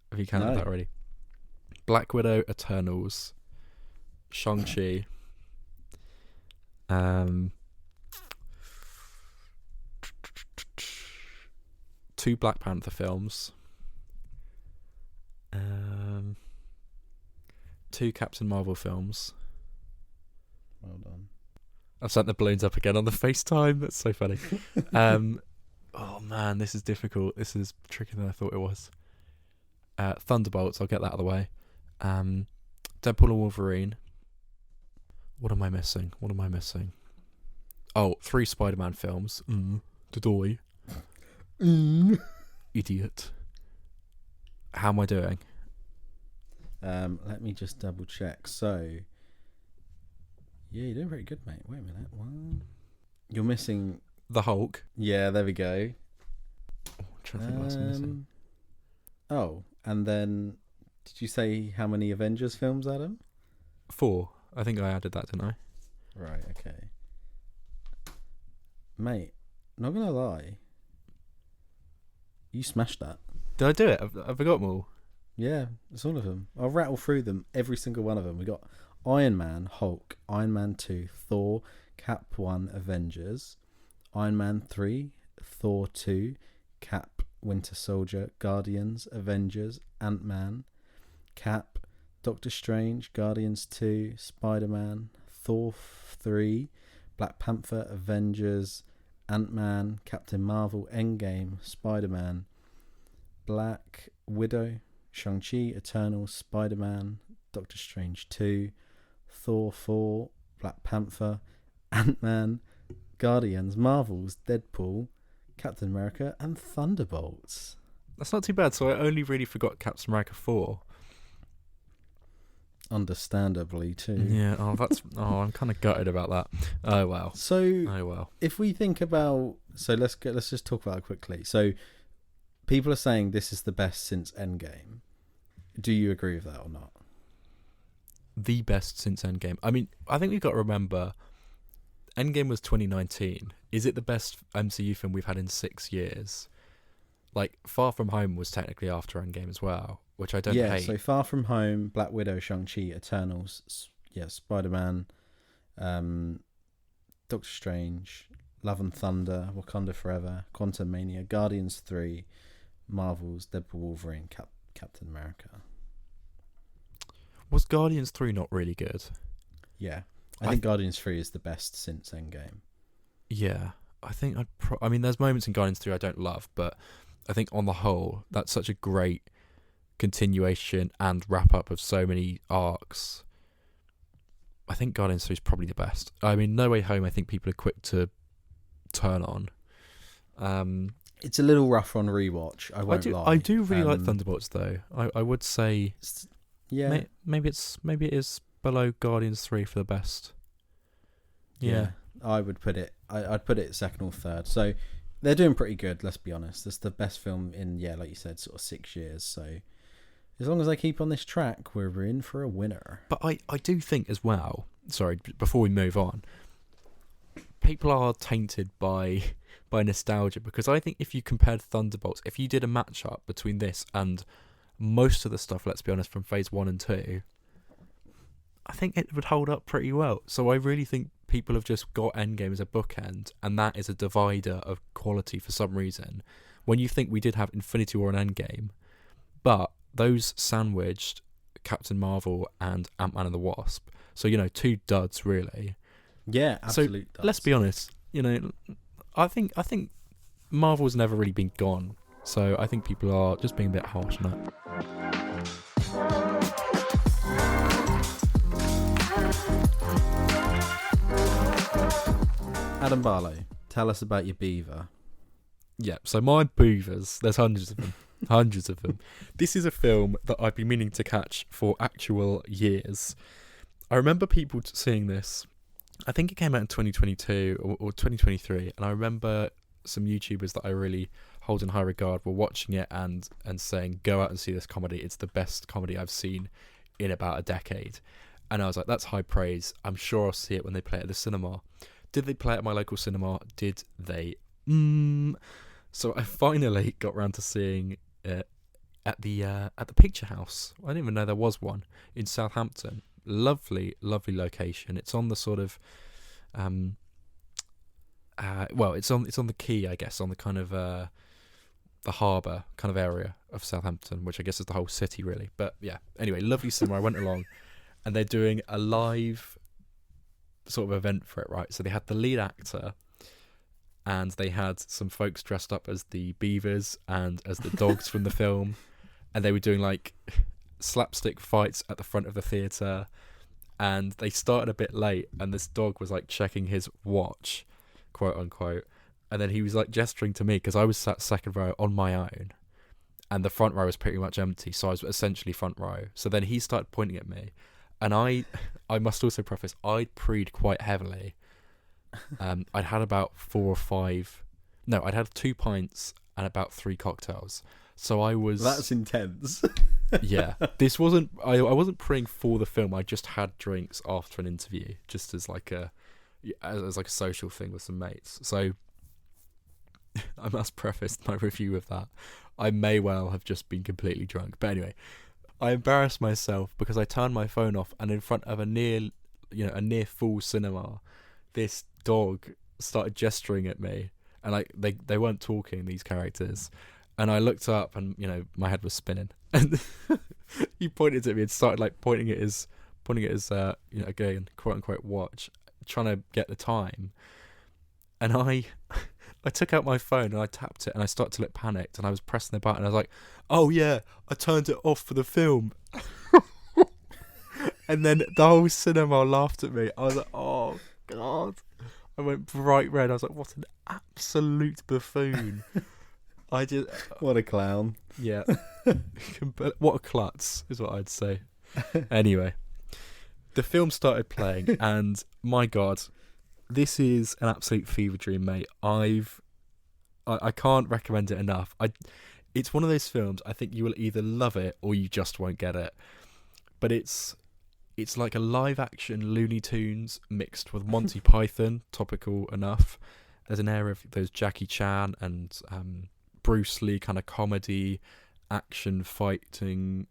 Have you counted that already? Black Widow, Eternals, Shang-Chi, 2 Black Panther films, 2 Captain Marvel films. Well done. I've sent the balloons up again on the FaceTime. That's so funny. Oh man, this is difficult. This is trickier than I thought it was. Thunderbolts, I'll get that out of the way. Deadpool and Wolverine. What am I missing? Oh, 3 Spider-Man films. Dodgy. Idiot. How am I doing? Let me just double check. So, yeah, you're doing pretty good, mate. Wait a minute. One. You're missing The Hulk. Yeah, there we go. I'm trying to think what else I'm missing. Oh, and then did you say how many Avengers films, Adam? 4. I think I added that, didn't I? Right, okay. Mate, not gonna lie. You smashed that. Did I do it? I forgot them all. Yeah, it's all of them. I'll rattle through them, every single one of them. We got Iron Man, Hulk, Iron Man 2, Thor, Cap 1, Avengers, Iron Man 3, Thor 2, Cap, Winter Soldier, Guardians, Avengers, Ant-Man, Cap, Doctor Strange, Guardians 2, Spider-Man, Thor 3, Black Panther, Avengers, Ant-Man, Captain Marvel, Endgame, Spider-Man, Black Widow, Shang-Chi, Eternals, Spider-Man, Doctor Strange 2, Thor 4, Black Panther, Ant-Man, Guardians, Marvels, Deadpool, Captain America, and Thunderbolts. That's not too bad. So I only really forgot Captain America 4. Understandably, too. Yeah. I'm kind of gutted about that. Oh well. If we think about, let's just talk about it quickly. So, people are saying this is the best since Endgame. Do you agree with that or not? The best since Endgame. I mean, I think we've got to remember, Endgame was 2019. Is it the best MCU film we've had in 6 years? Like, Far From Home was technically after Endgame as well, which I don't hate. Yeah, so Far From Home, Black Widow, Shang-Chi, Eternals, Spider-Man, Doctor Strange, Love and Thunder, Wakanda Forever, Quantumania, Guardians 3, Marvels, Deadpool, Wolverine, Captain America. Was Guardians 3 not really good? Yeah. I think Guardians 3 is the best since Endgame. Yeah. I think I mean, there's moments in Guardians 3 I don't love, but I think on the whole, that's such a great continuation and wrap-up of so many arcs. I think Guardians 3 is probably the best. I mean, No Way Home, I think people are quick to turn on. It's a little rough on rewatch, I won't lie. I do really like Thunderbolts, though. I would say... Yeah. Maybe it is below Guardians 3 for the best. Yeah. I would put it... I'd put it second or third. So, they're doing pretty good, let's be honest. It's the best film in, like you said, sort of 6 years. So, as long as I keep on this track, we're in for a winner. But I do think as well... Sorry, before we move on... People are tainted by nostalgia, because I think if you compared Thunderbolts, if you did a matchup between this and most of the stuff, let's be honest, from phase 1 and 2, I think it would hold up pretty well. So I really think people have just got Endgame as a bookend, and that is a divider of quality for some reason. When you think we did have Infinity War and Endgame, but those sandwiched Captain Marvel and Ant-Man and the Wasp. So, 2 duds really. Yeah, absolutely. So let's be honest. I think Marvel's never really been gone, so I think people are just being a bit harsh on it. Adam Barlow, tell us about your beaver. Yeah, so my beavers, there's hundreds of them. Hundreds of them. This is a film that I've been meaning to catch for actual years. I remember people seeing this. I think it came out in 2022 or 2023, and I remember some YouTubers that I really hold in high regard were watching it and saying, go out and see this comedy. It's the best comedy I've seen in about a decade. And I was like, that's high praise. I'm sure I'll see it when they play it at the cinema. Did they play it at my local cinema? Did they? So I finally got around to seeing it at the Picture House. I didn't even know there was one in Southampton. Lovely, lovely location. It's on the sort of, it's on the quay, I guess, on the kind of the harbour kind of area of Southampton, which I guess is the whole city really. But yeah, anyway, lovely cinema. I went along, and they're doing a live sort of event for it, right? So they had the lead actor, and they had some folks dressed up as the beavers and as the dogs from the film, and they were doing like slapstick fights at the front of the theatre, and they started a bit late, and this dog was like checking his watch, quote unquote, and then he was like gesturing to me because I was sat second row on my own, and the front row was pretty much empty, so I was essentially front row. So then he started pointing at me, and I must also preface, I'd preed quite heavily. I'd had about 2 pints and about 3 cocktails. So I was... That's intense. Yeah. This wasn't... I wasn't preying for the film. I just had drinks after an interview, just as like a social thing with some mates. So I must preface my review of that. I may well have just been completely drunk. But anyway, I embarrassed myself because I turned my phone off, and in front of a near full cinema, this dog started gesturing at me, and like they weren't talking, these characters, and I looked up, and my head was spinning, and he pointed at me and started like pointing at his again quote unquote watch, trying to get the time, and I took out my phone and I tapped it, and I started to look panicked, and I was pressing the button. I was like, oh yeah, I turned it off for the film. And then the whole cinema laughed at me. I was like, oh God. I went bright red. I was like, what an absolute buffoon. What a clown. Yeah. What a klutz is what I'd say. Anyway, the film started playing, and my God, this is an absolute fever dream, mate. I can't recommend it enough. It's one of those films, I think you will either love it or you just won't get it. But it's like a live action Looney Tunes mixed with Monty Python, topical enough. There's an area of those Jackie Chan and Bruce Lee kind of comedy, action, fighting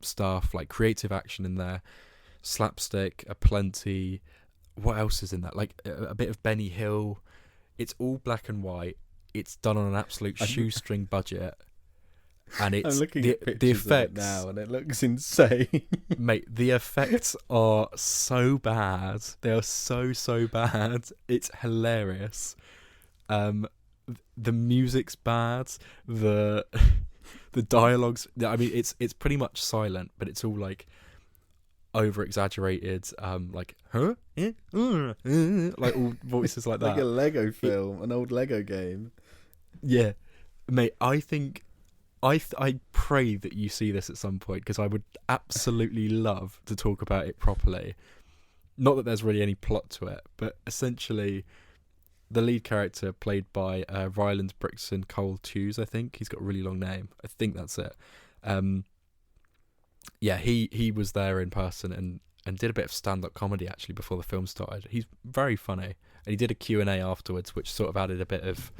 stuff, like creative action in there, slapstick, aplenty. What else is in that? Like a bit of Benny Hill. It's all black and white. It's done on an absolute shoestring budget. And it's I'm looking at pictures the effects of it now, and it looks insane. Mate, the effects are so bad. They are so bad. It's hilarious. The music's bad. The dialogue's... I mean, it's pretty much silent, but it's all like over exaggerated. Like, huh? Like all voices like that. Like a Lego film, an old Lego game. Yeah, mate. I think. I pray that you see this at some point, because I would absolutely love to talk about it properly. Not that there's really any plot to it, but essentially the lead character, played by Ryland Brixton Cole Hughes, I think. He's got a really long name. I think that's it. Yeah, he was there in person and did a bit of stand-up comedy actually before the film started. He's very funny. And he did a Q&A afterwards, which sort of added a bit of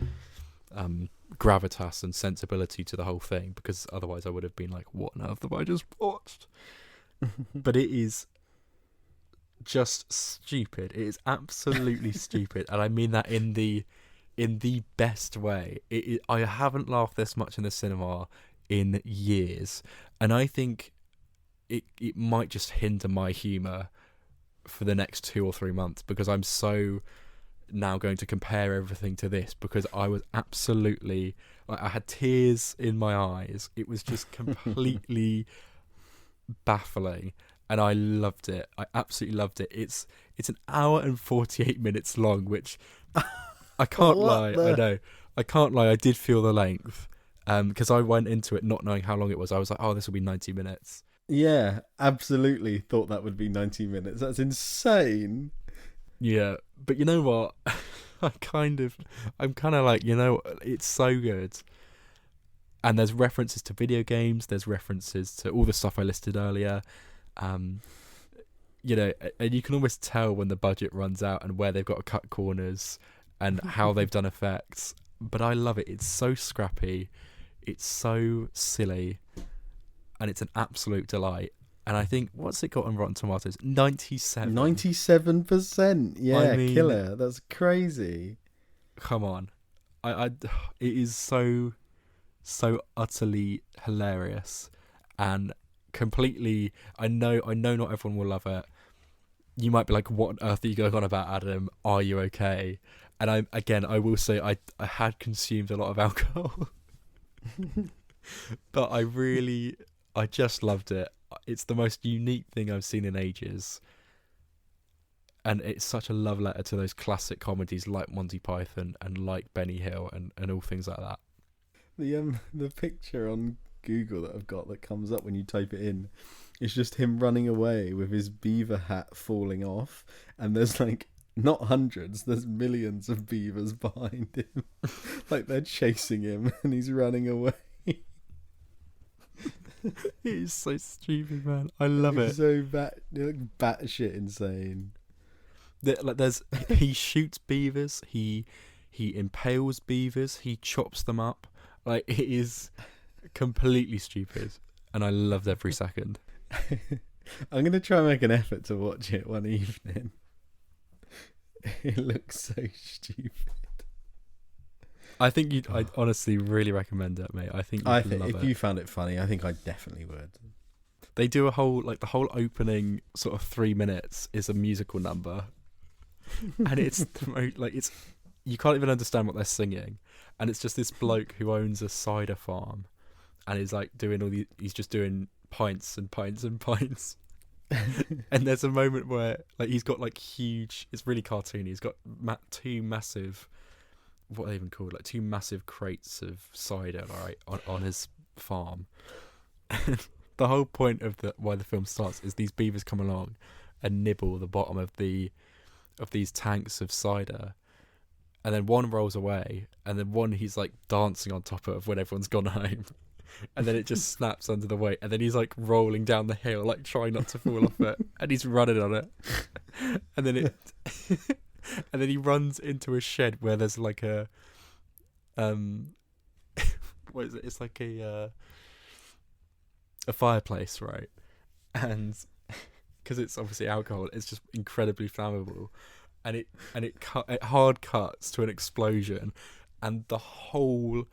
gravitas and sensibility to the whole thing, because otherwise I would have been like, what on earth have I just watched? But it is just stupid. It is absolutely stupid, and I mean that in the best way. I haven't laughed this much in the cinema in years, and I think it might just hinder my humour for the next 2 or 3 months, because I'm so now going to compare everything to this, because I was absolutely, like, I had tears in my eyes. It was just completely baffling, and I loved it. I absolutely loved it. It's an hour and 48 minutes long, which I can't lie. I know. I can't lie. I did feel the length, because I went into it not knowing how long it was. I was like, oh, this will be 90 minutes. Yeah, absolutely thought that would be 90 minutes. That's insane. Yeah, but you know what? I'm kind of like, it's so good. And there's references to video games. There's references to all the stuff I listed earlier. And you can almost tell when the budget runs out and where they've got to cut corners and how they've done effects. But I love it. It's so scrappy. It's so silly. And it's an absolute delight. And I think, what's it got on Rotten Tomatoes? 97. 97%. Yeah, I mean, killer. That's crazy. Come on. It is so utterly hilarious and completely, I know not everyone will love it. You might be like, what on earth are you going on about, Adam? Are you okay? And I will say I had consumed a lot of alcohol. But I just loved it. It's the most unique thing I've seen in ages. And it's such a love letter to those classic comedies like Monty Python and like Benny Hill and all things like that. The picture on Google that I've got that comes up when you type it in is just him running away with his beaver hat falling off, and there's like not hundreds, there's millions of beavers behind him. Like they're chasing him and he's running away. It is so stupid, man. I love it. So batshit insane. He shoots beavers. He impales beavers. He chops them up. Like, it is completely stupid, and I loved every second. I'm gonna try and make an effort to watch it one evening. It looks so stupid. I think I'd honestly really recommend it, mate. I think love it. If you found it funny, I think I definitely would. They do the whole opening sort of 3 minutes is a musical number, and it's you can't even understand what they're singing, and it's just this bloke who owns a cider farm, and is like doing he's just doing pints and pints and pints. And there's a moment where like he's got like huge, it's really cartoony. He's got two massive, what are they even called? Like two massive crates of cider, right, on his farm. The whole point of why the film starts is these beavers come along and nibble the bottom of these tanks of cider, and then one rolls away, and then one he's like dancing on top of when everyone's gone home, and then it just snaps under the weight, and then he's like rolling down the hill, like trying not to fall off it, and he's running on it, and then and then he runs into a shed where there's like a what is it? It's like a fireplace, right? And because it's obviously alcohol, it's just incredibly flammable, and it hard cuts to an explosion, and the whole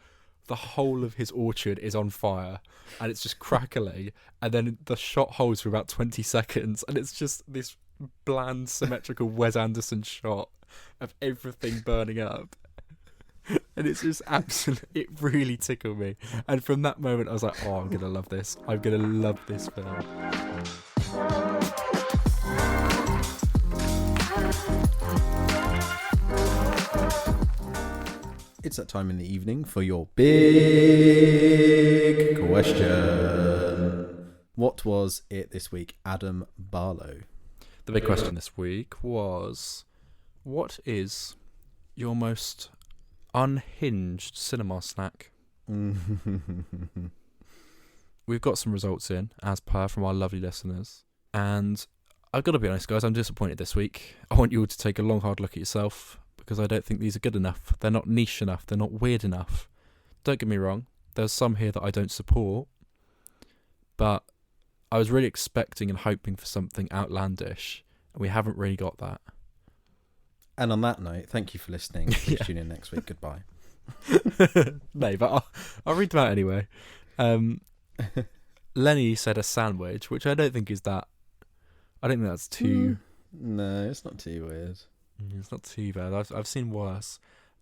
of his orchard is on fire, and it's just crackling, and then the shot holds for about 20 seconds, and it's just this bland symmetrical Wes Anderson shot of everything burning up. And it's just it really tickled me. And from that moment I was like, oh, I'm gonna love this. I'm gonna love this film. It's that time in the evening for your big question. What was it this week, Adam Barlow? The big question this week was, what is your most unhinged cinema snack? We've got some results in, as per, from our lovely listeners, and I've got to be honest, guys, I'm disappointed this week. I want you all to take a long, hard look at yourself, because I don't think these are good enough. They're not niche enough. They're not weird enough. Don't get me wrong, there's some here that I don't support, but I was really expecting and hoping for something outlandish, and we haven't really got that. And on that note, thank you for listening. Please tune in next week. Goodbye. No, but I'll read them out anyway. Lenny said a sandwich, which I don't think is that. I don't think that's too. No, it's not too weird. It's not too bad. I've seen worse.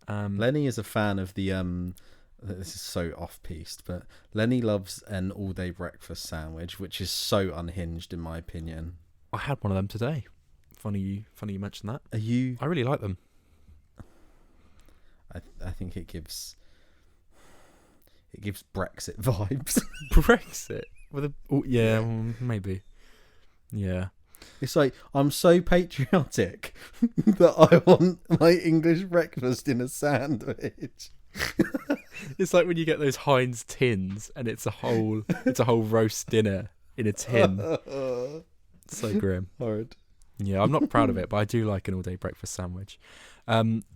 Lenny is a fan of the this is so off-piste, but Lenny loves an all-day breakfast sandwich, which is so unhinged in my opinion. I had one of them today. Funny you mentioned that. I really like them. I think it gives Brexit vibes. Brexit with a maybe. Yeah. It's like, I'm so patriotic that I want my English breakfast in a sandwich. It's like when you get those Heinz tins and it's a whole roast dinner in a tin. So grim. Horrid. Yeah, I'm not proud of it, but I do like an all-day breakfast sandwich.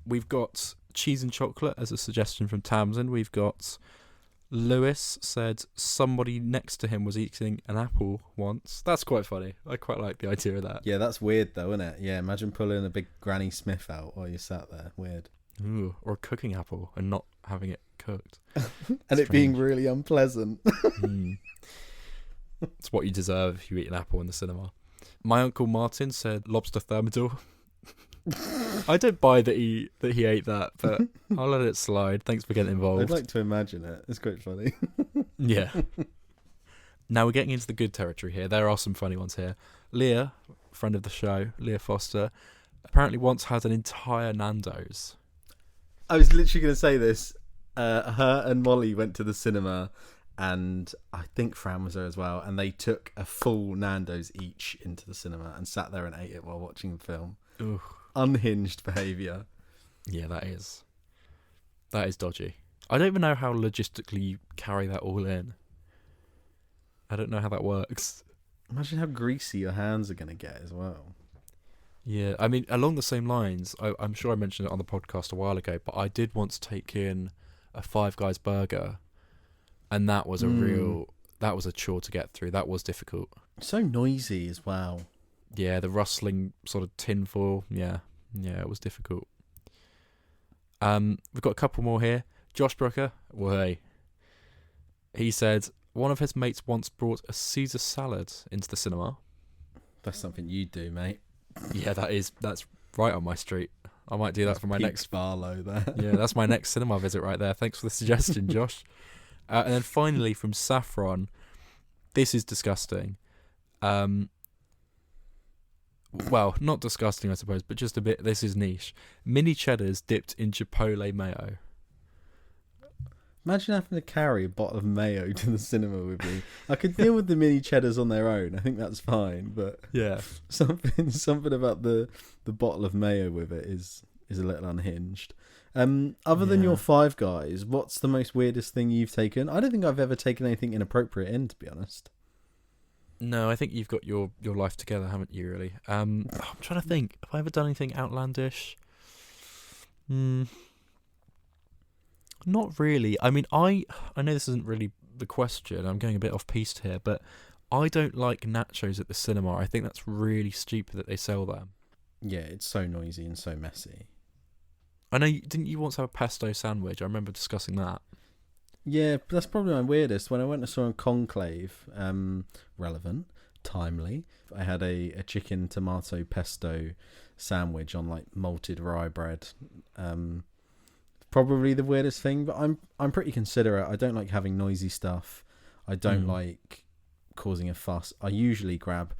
We've got cheese and chocolate as a suggestion from Tamsin. We've got Lewis said somebody next to him was eating an apple once. That's quite funny. I quite like the idea of that. Yeah, that's weird though, isn't it? Yeah, imagine pulling a big Granny Smith out while you sat there. Weird. Ooh, or a cooking apple and not having it cooked. And it being really unpleasant. It's what you deserve if you eat an apple in the cinema. My Uncle Martin said lobster thermidor. I don't buy that he ate that, but I'll let it slide. Thanks for getting involved. I'd like to imagine it. It's quite funny. Yeah. Now we're getting into the good territory here. There are some funny ones here. Leah, friend of the show, Leah Foster, apparently once had an entire Nando's. I was literally going to say this. Her and Molly went to the cinema, and I think Fran was there as well, and they took a full Nando's each into the cinema and sat there and ate it while watching the film. Ooh. Unhinged behaviour. Yeah, that is dodgy. I don't even know how logistically you carry that all in. I don't know how that works. Imagine how greasy your hands are going to get as well. Yeah, I mean, along the same lines, I'm sure I mentioned it on the podcast a while ago, but I did once take in a Five Guys burger, and that was that was a chore to get through. That was difficult. So noisy as well. Yeah, the rustling sort of tinfoil. Yeah, it was difficult. We've got a couple more here. Josh Brooker, he said one of his mates once brought a Caesar salad into the cinema. That's something you do, mate. Yeah, that's right on my street. I might do that for my next Barlow there. Yeah, that's my next cinema visit right there. Thanks for the suggestion, Josh. And then finally from Saffron, this is disgusting. Well, not disgusting, I suppose, but just a bit. This is niche. Mini cheddars dipped in chipotle mayo. Imagine having to carry a bottle of mayo to the cinema with you. I could deal with the mini cheddars on their own. I think that's fine, but yeah, something about the bottle of mayo with it is a little unhinged. Other than your Five Guys, what's the most weirdest thing you've taken? I don't think I've ever taken anything inappropriate in, to be honest. No, I think you've got your life together, haven't you, really? I'm trying to think. Have I ever done anything outlandish? Not really. I mean, I know this isn't really the question. I'm going a bit off-piste here, but I don't like nachos at the cinema. I think that's really stupid that they sell them. Yeah, it's so noisy and so messy. I know, didn't you once have a pesto sandwich? I remember discussing that. Yeah, that's probably my weirdest. When I went and saw Conclave, relevant, timely, I had a chicken tomato pesto sandwich on like malted rye bread. Probably the weirdest thing, but I'm pretty considerate. I don't like having noisy stuff. I don't like causing a fuss. I usually grab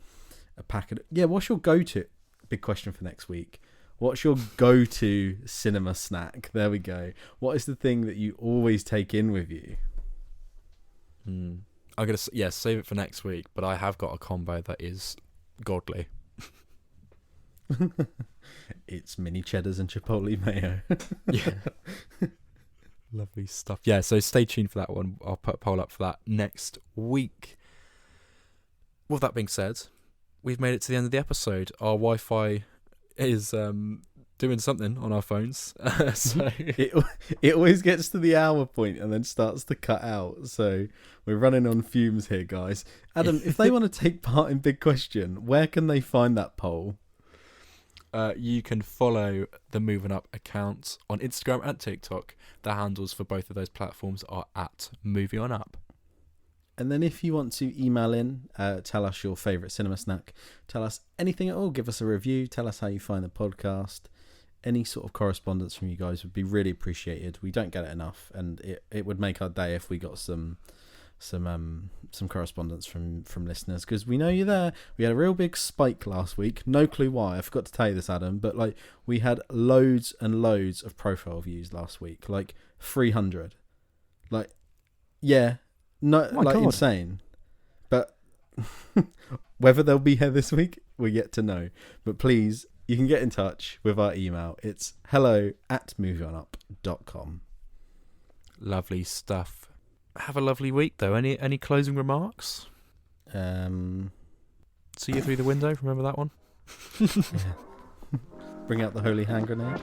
a packet. Yeah, what's your go-to? Big question for next week. What's your go-to cinema snack? There we go. What is the thing that you always take in with you? I'm gonna save it for next week. But I have got a combo that is godly. It's mini cheddars and chipotle mayo. Yeah. Lovely stuff. Yeah, so stay tuned for that one. I'll put a poll up for that next week. With that being said, we've made it to the end of the episode. Our Wi-Fi is doing something on our phones. So it always gets to the hour point and then starts to cut out. So we're running on fumes here, guys. Adam, if they want to take part in Big Question, where can they find that poll? You can follow the Moving Up account on Instagram and TikTok. The handles for both of those platforms are at Moving On Up. And then if you want to email in, tell us your favourite cinema snack, tell us anything at all, give us a review, tell us how you find the podcast. any sort of correspondence from you guys would be really appreciated. We don't get it enough, and it would make our day if we got some correspondence from listeners, because we know you're there. We had a real big spike last week. No clue why. I forgot to tell you this, Adam, but like we had loads and loads of profile views last week, like 300. Like, yeah, no, my like God. insane. But whether they'll be here this week, we're yet to know. But please, you can get in touch with our email. It's hello@movieonup.com. Lovely stuff. Have a lovely week, though. Any closing remarks? See you through the window. Remember that one? Bring out the holy hand grenade.